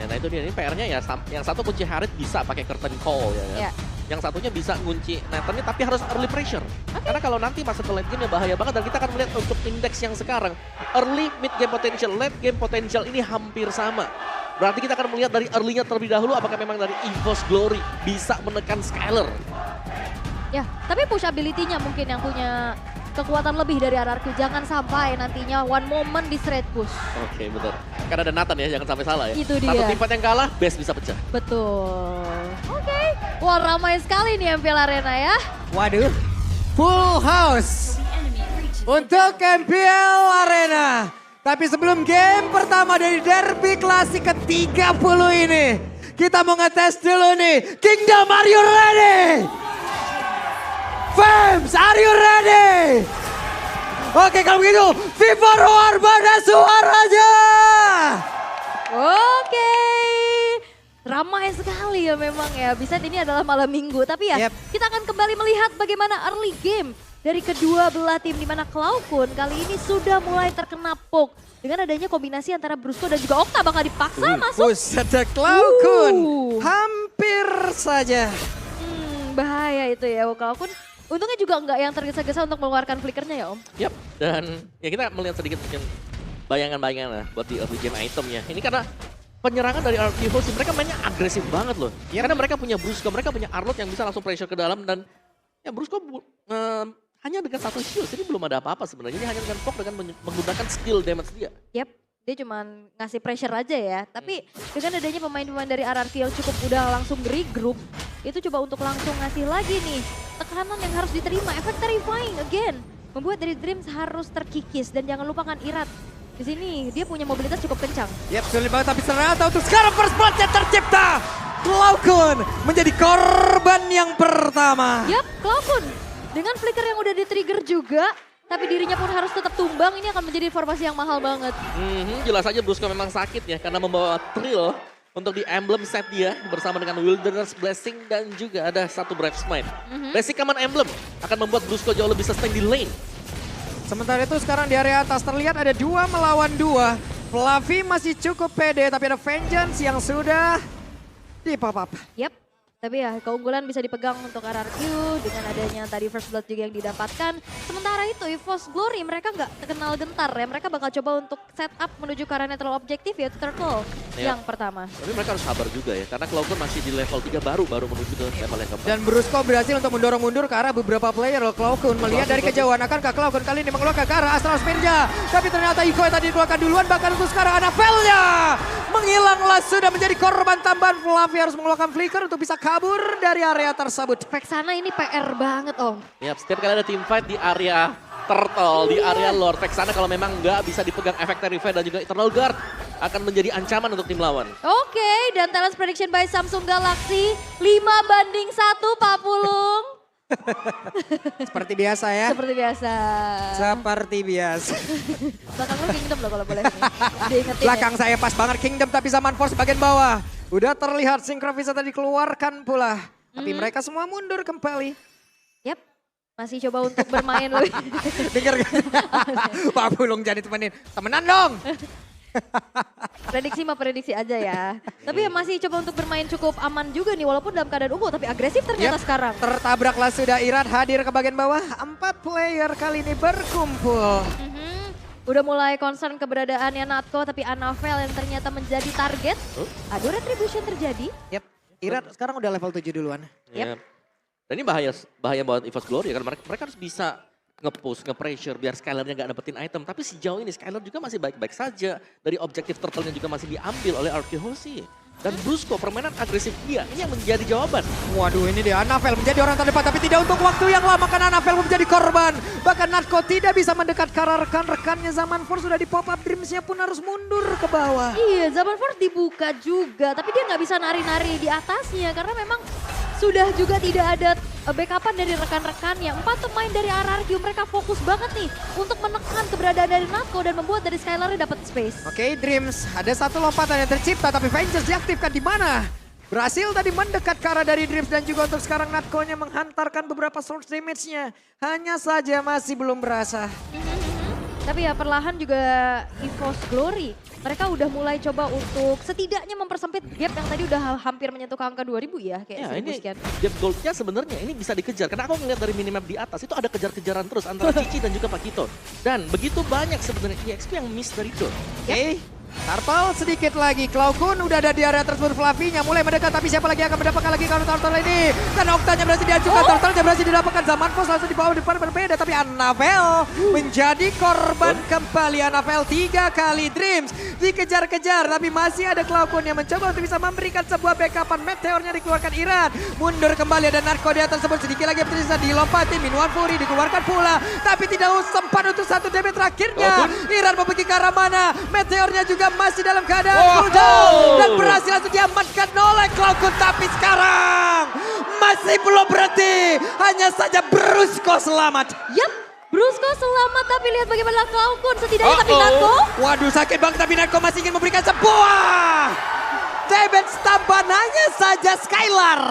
Ya, nah itu dia, ini PR-nya ya, yang satu kunci Harith bisa pakai curtain call ya kan. Yeah. Yang satunya bisa ngunci Nathan tapi harus early pressure. Karena kalau nanti masuk ke late game ya bahaya banget dan kita akan melihat untuk indeks yang sekarang. Early, mid game potential, late game potential ini hampir sama. Berarti kita akan melihat dari early-nya terlebih dahulu apakah memang dari EVOS Glory bisa menekan Skyler. Ya, tapi push ability-nya mungkin yang punya kekuatan lebih dari RRQ. Jangan sampai nantinya one moment di straight push. Oke, betul. Karena ada Nathan ya, jangan sampai salah ya. Itu dia. Satu tim fight yang kalah, base bisa pecah. Betul. Oke. Wah, ramai sekali nih MPL Arena ya. Waduh, full house untuk MPL Arena. Tapi sebelum game pertama dari Derby Klasik ke-30 ini, kita mau ngetes dulu nih. Kingdom, are you ready? Fams, are you ready? Oke, kalau begitu, Viva Roar mana suaranya? Oke. Ramai sekali ya memang ya. Bisa ini adalah malam minggu. Tapi ya kita akan kembali melihat bagaimana early game dari kedua belah tim. Di mana Cloud9 kali ini sudah mulai terkena poke. Dengan adanya kombinasi antara Brusco dan juga Okta bakal dipaksa masuk. Buset, Cloud9 hampir saja. Bahaya itu ya Cloud9. Untungnya juga nggak yang tergesa-gesa untuk mengeluarkan flickernya ya Om. Yap, dan ya kita melihat sedikit mungkin bayangan-bayangan lah buat di early game itemnya. Ini karena penyerangan dari RRQ sih mereka mainnya agresif banget loh. Karena mereka punya Brusco, mereka punya Arlott yang bisa langsung pressure ke dalam dan ya Brusco hanya dengan satu shield, ini belum ada apa-apa sebenarnya. Ini hanya dengan poke dengan menggunakan skill damage dia. Yap, dia cuma ngasih pressure aja ya. Tapi dengan adanya pemain-pemain dari RRQ yang cukup udah langsung regroup, itu coba untuk langsung ngasih lagi nih tekanan yang harus diterima. Efek terrifying again, membuat dari Dreams harus terkikis dan jangan lupakan Irat. Di sini dia punya mobilitas cukup kencang. Yap, sulit banget tapi ternyata untuk sekarang first blood-nya tercipta. Cloud9 menjadi korban yang pertama. Yap, Cloud9 dengan flicker yang udah di-trigger juga, tapi dirinya pun harus tetap tumbang. Ini akan menjadi informasi yang mahal banget. Jelas saja Brusco memang sakit ya karena membawa Trill untuk di emblem set dia bersama dengan Wilderness Blessing dan juga ada satu Brave Smite. Basic command emblem akan membuat Brusco jauh lebih sustain di lane. Sementara itu sekarang di area atas terlihat ada 2 melawan 2. Fluffy masih cukup pede tapi ada Vengeance yang sudah di-pop up. Yap, tapi ya keunggulan bisa dipegang untuk RRQ dengan adanya tadi first blood juga yang didapatkan. Sementara itu EVOS Glory mereka nggak terkenal gentar ya. Mereka bakal coba untuk set up menuju ke arah netral objektif yaitu Turtle yang pertama. Tapi mereka harus sabar juga ya karena Cloud9 masih di level 3 baru menuju ke level yang keempat. Dan Brusco berhasil untuk mendorong mundur ke arah beberapa player Cloud9. Melihat dari kejauhan akankah Cloud9 kali ini mengeluarkan ke arah Astral Spinja. Tapi ternyata Iko yang tadi dikeluarkan duluan bahkan untuk sekarang Anavelnya menghilanglah sudah menjadi korban tambahan. Fluffy harus mengeluarkan flicker untuk bisa kabur dari area tersebut. Vexana ini PR banget Om. Yap, setiap kali ada team fight di area Turtle, di area Lord Vexana kalau memang nggak bisa dipegang efek Terrify dan juga Eternal Guard akan menjadi ancaman untuk tim lawan. Oke, dan talent prediction by Samsung Galaxy 5-1 Pak Pulung. Seperti biasa ya. Seperti biasa. Seperti biasa. Belakang lu Kingdom loh kalau boleh. Diingetin Belakang ya. saya pas banget Kingdom tapi Zaman Force bagian bawah. Udah terlihat Synchro bisa tadi keluarkan pula. Tapi mereka semua mundur kembali. Yap, masih coba untuk bermain loh. Dengar gak? Pak Pulung jadi temenin. Temenan dong. Prediksi mah prediksi aja ya. Tapi ya masih coba untuk bermain cukup aman juga nih walaupun dalam keadaan unggul tapi agresif ternyata sekarang. Tertabraklah sudah Irat hadir ke bagian bawah. 4 player kali ini berkumpul. Udah mulai concern keberadaannya Natko tapi Anavel yang ternyata menjadi target. Aduh retribution terjadi. Yap, Irat sekarang udah level 7 duluan. Yep. Dan ini bahaya buat EVOS Glory karena mereka harus bisa nge-push, nge-pressure biar Skylernya gak dapetin item. Tapi sejauh ini Skyler juga masih baik-baik saja. Dari objektif turtle-nya juga masih diambil oleh RRQ Hoshi. Dan Brusco permainan agresif dia, ini yang menjadi jawaban. Waduh ini dia Anavel menjadi orang terdepan tapi tidak untuk waktu yang lama karena Anavel menjadi korban. Bahkan Natko tidak bisa mendekat ke arah rekan-rekannya. Zaman Force sudah di pop up, Dreamsnya pun harus mundur ke bawah. Iya Zaman Force dibuka juga tapi dia nggak bisa nari-nari di atasnya karena memang sudah juga tidak ada backupan dari rekan-rekannya. 4 pemain dari RRQ mereka fokus banget nih untuk menekan keberadaan dari Natko dan membuat dari Skylar dapat space. Oke, Dreams ada satu lompatan yang tercipta tapi Vengeance diaktifkan di mana? Berhasil tadi mendekat ke arah dari Dreams dan juga untuk sekarang Natko-nya menghantarkan beberapa source damage-nya. Hanya saja masih belum berasa. Tapi ya perlahan juga EVOS Glory. Mereka udah mulai coba untuk setidaknya mempersempit gap yang tadi udah hampir menyentuh ke angka 2000 ya. Kayak Ya 1000 ini sekian. gap goldnya sebenarnya ini bisa dikejar. Karena aku ngeliat dari minimap di atas itu ada kejar-kejaran terus antara Cici dan juga Pakito. Dan begitu banyak sebenarnya EXP yang miss dari itu. Oke. Turtle sedikit lagi, Cloud udah ada di area tersebut, Flavinya mulai mendekat, tapi siapa lagi akan mendapatkan lagi kalau Turtle ini? Dan Oktanya berhasil diajukan, Turtle berhasil didapatkan, Zaman Force langsung di bawah depan berbeda, tapi Annabelle menjadi korban kembali. Annabelle 3 kali Dreams dikejar-kejar, tapi masih ada Cloud yang mencoba untuk bisa memberikan sebuah backupan. Meteornya dikeluarkan Iran, mundur kembali, ada Narco di atas tersebut, sedikit lagi tersisa dilompati, Minuan Fury dikeluarkan pula, tapi tidak sempat untuk satu damage terakhirnya. Iran mempergi ke arah mana? Meteornya juga masih dalam keadaan cooldown dan berhasil langsung diamankan oleh Cloud, tapi sekarang masih belum berhenti, hanya saja Brusco selamat. Yap, Brusco selamat tapi lihat bagaimana Cloud setidaknya tapi Natko. Waduh sakit banget, tapi Narco masih ingin memberikan sebuah damage tambahan, hanya saja Skylar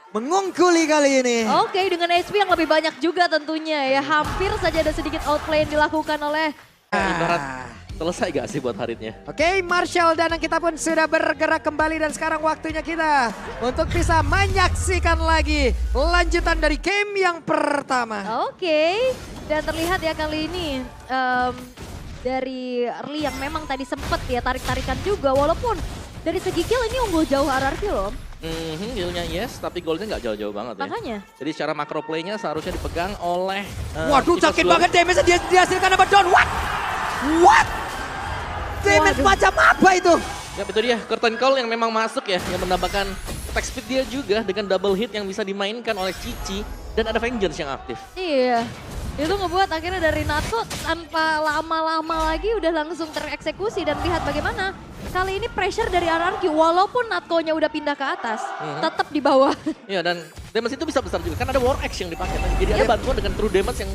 mengungkuli kali ini. Oke, dengan HP yang lebih banyak juga tentunya ya. Hampir saja ada sedikit outplay yang dilakukan oleh Ibarat selesai gak sih buat Haritnya? Oke, Marshall dan kita pun sudah bergerak kembali dan sekarang waktunya kita untuk bisa menyaksikan lagi lanjutan dari game yang pertama. Oke, dan terlihat ya kali ini dari Early yang memang tadi sempet ya tarik-tarikan juga, walaupun dari segi kill ini unggul jauh RRQ loh. Healnya yes, tapi goldnya nggak jauh-jauh banget ya. Makanya. Jadi secara makro playnya seharusnya dipegang oleh Waduh EVOS sakit Glory. banget damage dia dihasilkan sama Don. What? Damage Waduh. macam apa itu? Ya itu dia, curtain call yang memang masuk ya, yang menambahkan attack speed dia juga dengan double hit yang bisa dimainkan oleh Cici dan ada Vengeance yang aktif. Iya, itu ngebuat akhirnya dari Natsu tanpa lama-lama lagi udah langsung tereksekusi dan lihat bagaimana kali ini pressure dari RRQ walaupun Natko-nya udah pindah ke atas, tetap di bawah. Iya dan damage itu bisa besar juga, kan ada War Axe yang dipakai. Jadi ada bantuan dengan true damage yang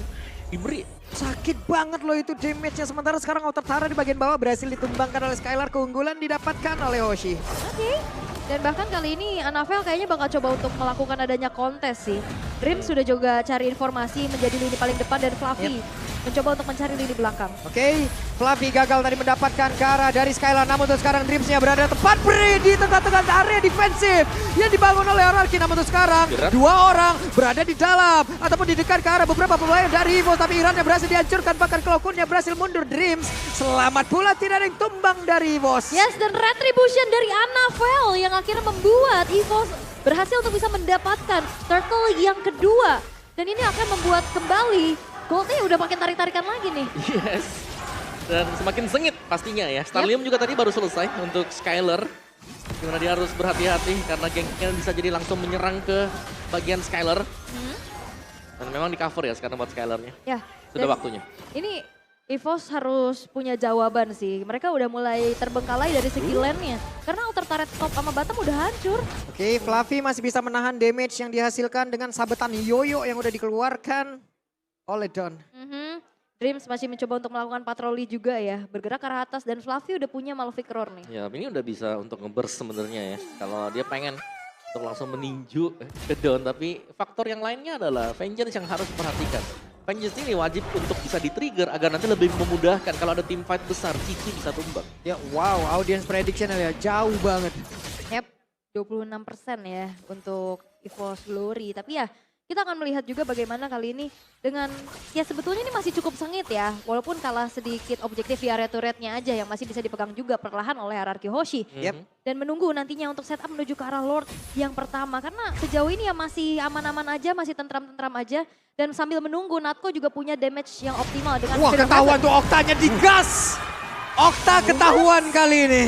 diberi. Sakit banget loh itu damage-nya. Sementara sekarang Outer Tara di bagian bawah berhasil ditumbangkan oleh Skylar. Keunggulan didapatkan oleh Hoshi. Oke. Dan bahkan kali ini Annabelle kayaknya bakal coba untuk melakukan adanya kontes sih. Dream sudah juga cari informasi menjadi lini paling depan dan Fluffy mencoba untuk mencari lini belakang. Oke, Fluffy gagal tadi mendapatkan ke arah dari Skylar. Namun untuk sekarang Dreams-nya berada tepat beri di tengah-tengah area defensif yang dibangun oleh RRQ. Namun untuk sekarang dua orang berada di dalam ataupun di dekat ke arah beberapa pemain dari EVOS. Tapi Iran yang berhasil dihancurkan, bahkan Cloud-nya berhasil mundur. Dreams selamat pula, tidak ada yang tumbang dari EVOS. Yes, dan retribution dari Annabelle yang akhirnya membuat EVOS berhasil untuk bisa mendapatkan turtle yang kedua. Dan ini akan membuat kembali goldnya udah makin tarik-tarikan lagi nih. Yes. Dan semakin sengit pastinya ya. Starlium juga tadi baru selesai untuk Skylar. Dimana dia harus berhati-hati karena gengnya bisa jadi langsung menyerang ke bagian Skylar. Dan memang di cover ya sekarang buat Skylarnya. Ya. Sudah dan waktunya. Ini EVOS harus punya jawaban sih. Mereka udah mulai terbengkalai dari segi lane-nya. Karena outer turret top sama bottom udah hancur. Oke, Fluffy masih bisa menahan damage yang dihasilkan dengan sabetan yoyo yang udah dikeluarkan oleh Don. Dreams masih mencoba untuk melakukan patroli juga ya. Bergerak ke arah atas dan Fluffy udah punya Malefic Roar nih. Ya ini udah bisa untuk nge-burst sebenarnya ya. Kalau dia pengen untuk langsung meninju ke Dawn. Tapi faktor yang lainnya adalah Vengeance yang harus diperhatikan. Vengeance ini wajib untuk bisa di-trigger agar nanti lebih memudahkan kalau ada team fight besar, Cici bisa tumbang. Ya wow, audience prediction ya jauh banget. Yep, 26% ya untuk EVOS Glory. Tapi ya kita akan melihat juga bagaimana kali ini dengan, ya sebetulnya ini masih cukup sengit ya. Walaupun kalah sedikit objektif di area turretnya aja yang masih bisa dipegang juga perlahan oleh RRQ Hoshi. Dan menunggu nantinya untuk setup menuju ke arah Lord yang pertama. Karena sejauh ini ya masih aman-aman aja, masih tentram-tentram aja. Dan sambil menunggu Natko juga punya damage yang optimal dengan... Wah ketahuan tuh Oktanya digas. Okta ketahuan kali ini.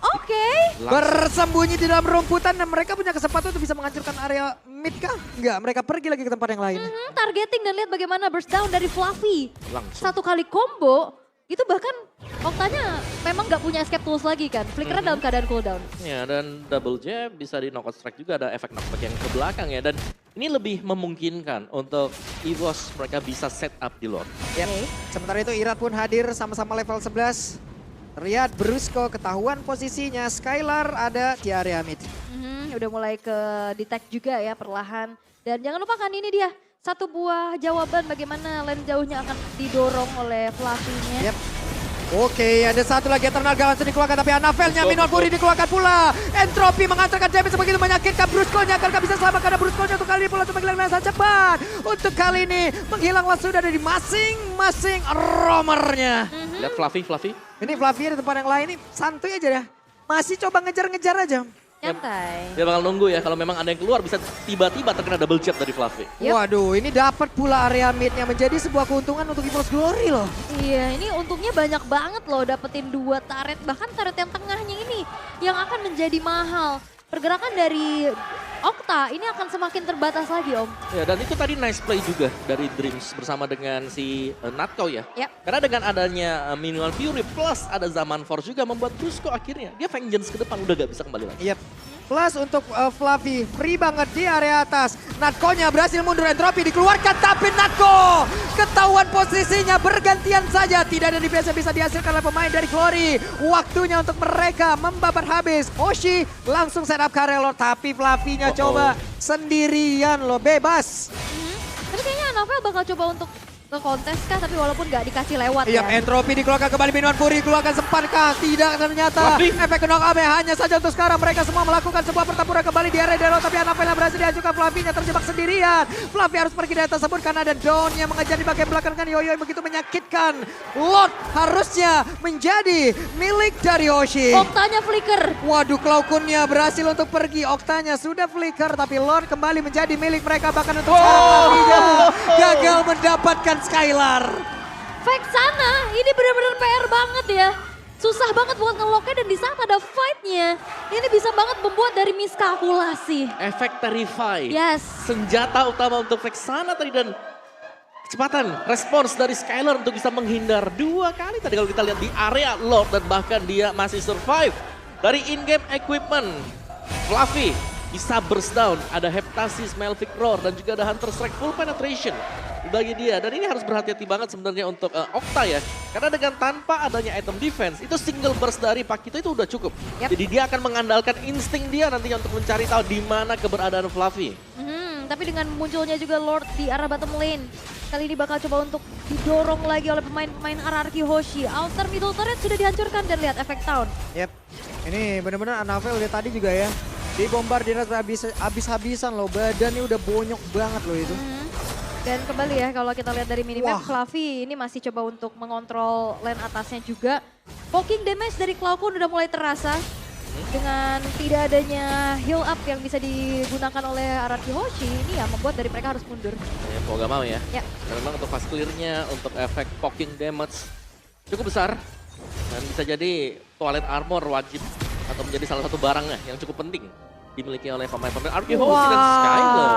Oke. Bersembunyi di dalam rumputan dan mereka punya kesempatan untuk bisa menghancurkan area mid kah? Enggak, mereka pergi lagi ke tempat yang lain. Targeting dan lihat bagaimana burst down dari Fluffy. Langsung. Satu kali combo, itu bahkan Oktanya memang nggak punya escape tools lagi kan. Flickernya dalam keadaan cooldown. Ya dan double jab bisa di knockout strike juga, ada efek knockback yang ke belakang ya. Dan ini lebih memungkinkan untuk EVOS mereka bisa set up di Lord. Yep. Sementara itu Irat pun hadir sama-sama level 11. Terlihat Brusco ketahuan posisinya, Skylar ada di area mid. Udah mulai ke detect juga ya perlahan. Dan jangan lupa kan ini dia, satu buah jawaban bagaimana lane jauhnya akan didorong oleh Fluffy-nya. Yep. Oke, ada satu lagi Eternal Galaxy dikeluarkan, tapi Anavelnya Minor Fury dikeluarkan pula. Entropy mengantarkan damage begitu menyakitkan. Brusco-nya akan bisa selamat karena Brusco-nya untuk kali ini pula menghilang dengan sangat cepat. Untuk kali ini menghilanglah sudah dari masing-masing roamernya. Lihat Fluffy. Ini Fluffy di tempat yang lain nih santuy aja ya. Masih coba ngejar-ngejar aja. Nyantai. Dia bakal nunggu ya, kalau memang ada yang keluar bisa tiba-tiba terkena double jab dari Fluffy. Yep. Waduh, ini dapat pula area mid-nya menjadi sebuah keuntungan untuk EVOS Glory loh. Iya, ini untungnya banyak banget loh dapetin 2 turret. Bahkan turret yang tengahnya ini yang akan menjadi mahal. Pergerakan dari Okta ini akan semakin terbatas lagi, Om. Ya, dan itu tadi nice play juga dari Dreams bersama dengan si Natko ya. Yep. Karena dengan adanya Minimal Fury plus ada Zaman Force juga membuat Brusco akhirnya dia vengeance ke depan udah gak bisa kembali lagi. Yep. Plus untuk Fluffy, free banget di area atas. Natko-nya berhasil mundur, Entropy dikeluarkan, tapi Natko ketahuan posisinya bergantian saja. Tidak ada defense yang bisa dihasilkan oleh pemain dari Glory. Waktunya untuk mereka membabat habis. Hoshi langsung set up Karelor, tapi Fluffy-nya coba sendirian loh, bebas. Tapi kayaknya Anavel bakal coba untuk ke kontes kah, tapi walaupun gak dikasih lewat Iya, ya. Entropy dikeluarkan kembali, Minor Fury keluarkan sempatkah? Tidak ternyata. Fluffy. Efek knock up hanya saja untuk sekarang. Mereka semua melakukan sebuah pertempuran kembali di area Dero, tapi Anavel yang berhasil dihancurkan. Fluffy-nya terjebak sendirian. Fluffy harus pergi dari tersebut karena ada Dawn yang mengejar di bagian belakang kan Yoyo yang begitu menyakitkan. Lord harusnya menjadi milik dari Hoshi. Oktanya flicker. Waduh, Cloud-Kun-nya berhasil untuk pergi. Oktanya sudah flicker, tapi Lord kembali menjadi milik mereka. Bahkan untuk sekarang Fluffy-nya gagal mendapatkan Skylar. Vexana ini benar-benar PR banget ya. Susah banget buat nge-locknya dan di saat ada fight-nya, ini bisa banget membuat dari miskalkulasi. Efek Terrify. Yes. Senjata utama untuk Vexana tadi dan kecepatan respons dari Skylar untuk bisa menghindar 2 kali tadi kalau kita lihat di area Lord dan bahkan dia masih survive dari in-game equipment. Fluffy bisa burst down, ada Heptasis, Melvic Roar dan juga ada Hunter Strike full penetration bagi dia. Dan ini harus berhati-hati banget sebenarnya untuk Okta ya. Karena dengan tanpa adanya item defense, itu single burst dari Pakito itu udah cukup. Yep. Jadi dia akan mengandalkan insting dia nantinya untuk mencari tahu di mana keberadaan Fluffy. Tapi dengan munculnya juga Lord di arah bottom lane, kali ini bakal coba untuk didorong lagi oleh pemain-pemain RRQ Hoshi. Outer middle turret sudah dihancurkan dan lihat efek Town. Yep, ini benar-benar Anavel udah tadi juga ya. Dibombardir habis-habisan loh, badannya udah bonyok banget loh itu. Dan kembali ya kalau kita lihat dari minimap, Wah. Fluffy ini masih coba untuk mengontrol lane atasnya juga. Poking damage dari Cloud-Kun udah mulai terasa. Dengan tidak adanya heal up yang bisa digunakan oleh RRQ Hoshi, ini ya membuat dari mereka harus mundur. Ya, mau gak mau ya. Ya. Dan memang untuk fast clear-nya, untuk efek poking damage cukup besar. Dan bisa jadi toilet armor wajib atau menjadi salah satu barangnya yang cukup penting dimiliki oleh pemain-pemain RRQ Hoshi dan Skylar.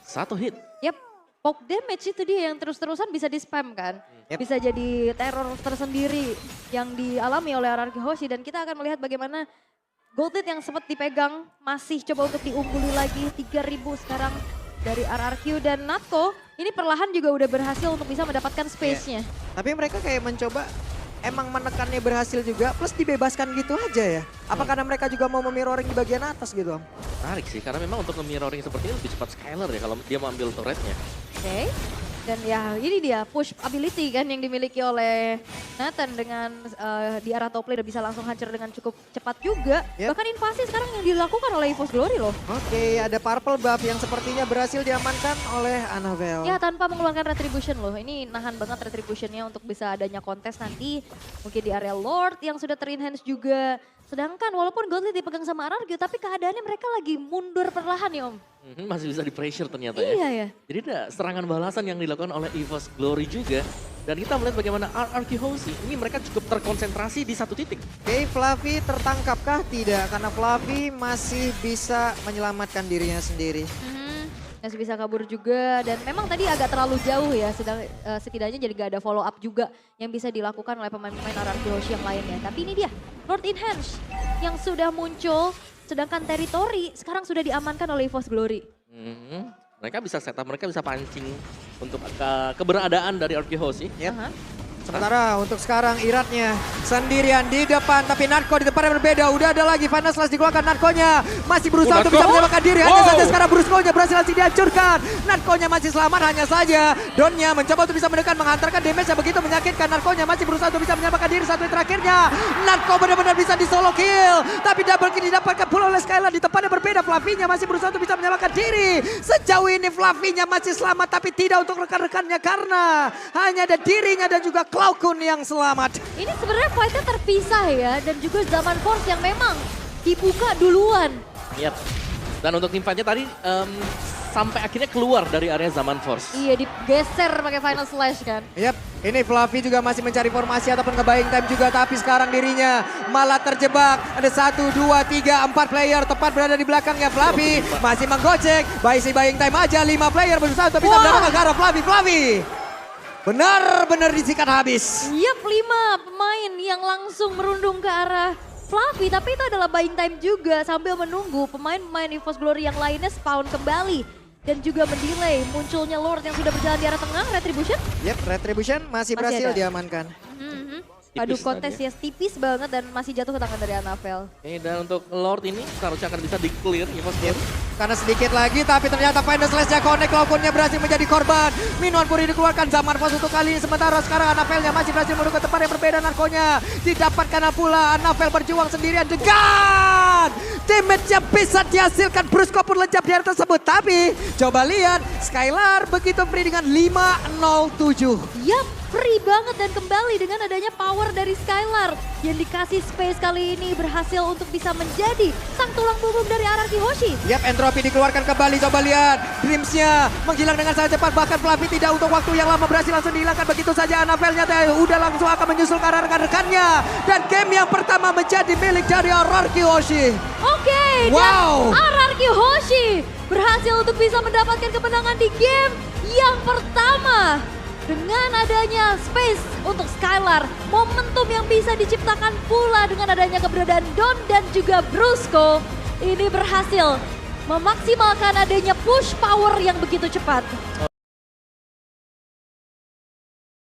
Satu hit. Yap, poke damage itu dia yang terus-terusan bisa di-spam kan. Yep. Bisa jadi teror tersendiri yang dialami oleh RRQ Hoshi. Dan kita akan melihat bagaimana Golded yang sempat dipegang masih coba untuk diungguli lagi. 3.000 sekarang dari RRQ dan Natko. Ini perlahan juga udah berhasil untuk bisa mendapatkan space-nya. Tapi mereka kayak mencoba emang menekannya berhasil juga, plus dibebaskan gitu aja ya. Apa karena mereka juga mau memirroring di bagian atas gitu Om? Menarik sih, karena memang untuk nge-mirroring seperti ini lebih cepat Skylar ya kalau dia mau ambil turretnya. Oke. Dan ya ini dia push ability kan yang dimiliki oleh Nathan dengan di arah top lane bisa langsung hancur dengan cukup cepat juga. Yep. Bahkan invasi sekarang yang dilakukan oleh EVOS Glory loh. Oke, ada purple buff yang sepertinya berhasil diamankan oleh Anavel. Ya tanpa mengeluarkan retribution loh. Ini nahan banget retributionnya untuk bisa adanya kontes nanti. Mungkin di area Lord yang sudah ter-enhance juga. Sedangkan walaupun Godly dipegang sama RRQ tapi keadaannya mereka lagi mundur perlahan ya Om. Masih bisa di pressure ternyata Iya ya. ya. Jadi ada serangan balasan yang dilakukan oleh EVOS Glory juga. Dan kita melihat bagaimana RRQ Hoshi ini mereka cukup terkonsentrasi di satu titik. Oke, Fluffy tertangkapkah? Tidak, karena Fluffy masih bisa menyelamatkan dirinya sendiri. Masih bisa kabur juga dan memang tadi agak terlalu jauh ya, setidaknya jadi gak ada follow up juga yang bisa dilakukan oleh pemain-pemain RRQ Hoshi yang lainnya. Tapi ini dia, Lord Enhance yang sudah muncul, sedangkan teritori sekarang sudah diamankan oleh EVOS Glory. Mereka bisa setup, mereka bisa pancing untuk keberadaan dari RRQ Hoshi. Yep. Aha. Sementara untuk sekarang Iratnya sendirian di depan, tapi Natko di depan yang berbeda. Udah ada lagi Final Slash dikeluarkan, Natkonya masih berusaha untuk bisa menyelamatkan diri. Hanya saja sekarang Brusco-nya berhasil langsung dihancurkan. Natkonya masih selamat, hanya saja Donnya mencoba untuk bisa mendekat, menghantarkan damage yang begitu menyakitkan. Natkonya masih berusaha untuk bisa menyelamatkan diri. Satu terakhirnya, Natko benar-benar bisa di solo kill. Tapi double kill didapatkan pula oleh Skylar. Di tempat yang berbeda, Flavinya masih berusaha untuk bisa menyelamatkan diri. Sejauh ini Flavinya masih selamat, tapi tidak untuk rekan-rekannya karena hanya ada dirinya dan juga Cloud9 yang selamat. Ini sebenarnya fightnya terpisah ya, dan juga Zaman Force yang memang dibuka duluan. Yap. Dan untuk tim fightnya tadi sampai akhirnya keluar dari area Zaman Force. Iya, digeser pakai Final Slash kan. Yap, ini Flavi juga masih mencari formasi ataupun nge-buying time juga, tapi sekarang dirinya malah terjebak. Ada 1, 2, 3, 4 player tepat berada di belakangnya. Flavi masih menggocek, buying time aja, 5 player berusaha untuk bisa mendapatkan ke arah Flavi. Benar-benar disikat habis. Yap, 5 pemain yang langsung merundung ke arah Flavi, tapi itu adalah buying time juga sambil menunggu pemain-pemain EVOS Glory yang lainnya spawn kembali. Dan juga mendelay munculnya Lord yang sudah berjalan di arah tengah, Retribution. Yap, Retribution masih berhasil ada. diamankan. Padu Tipis kontes tadi ya, tipis banget dan masih jatuh ke tangan dari Anavel. Dan untuk Lord ini seharusnya akan bisa di-clear EVOS Glory. Karena sedikit lagi, tapi ternyata Final Slash-nya connect, Cloud9-nya berhasil menjadi korban. Minuan Puri dikeluarkan, Zaman Force untuk kali ini. Sementara sekarang Anavelnya masih berhasil menuju ke tempat yang berbeda. Narkonya didapatkan pula, Anavel berjuang sendirian dengan damage-nya bisa dihasilkan. Brusco pun lejap di area tersebut. Tapi coba lihat, Skylar begitu free dengan 507. Yap, free banget dan kembali dengan adanya power dari Skylar yang dikasih space kali ini berhasil untuk bisa menjadi sang tulang punggung dari Araki Hoshi. Yap, Entropy dikeluarkan kembali, coba lihat. Dreams-nya menghilang dengan sangat cepat, bahkan Flavi tidak untuk waktu yang lama berhasil langsung dihilangkan. Begitu saja Anavelnya udah langsung akan menyusul ke arah rekan-rekannya. Dan game yang pertama menjadi milik dari Araki Hoshi. Oke, Wow. dan Araki Hoshi berhasil untuk bisa mendapatkan kemenangan di game yang pertama. Dengan adanya space untuk Skylar, momentum yang bisa diciptakan pula dengan adanya keberadaan Don dan juga Brusco, ini berhasil memaksimalkan adanya push power yang begitu cepat.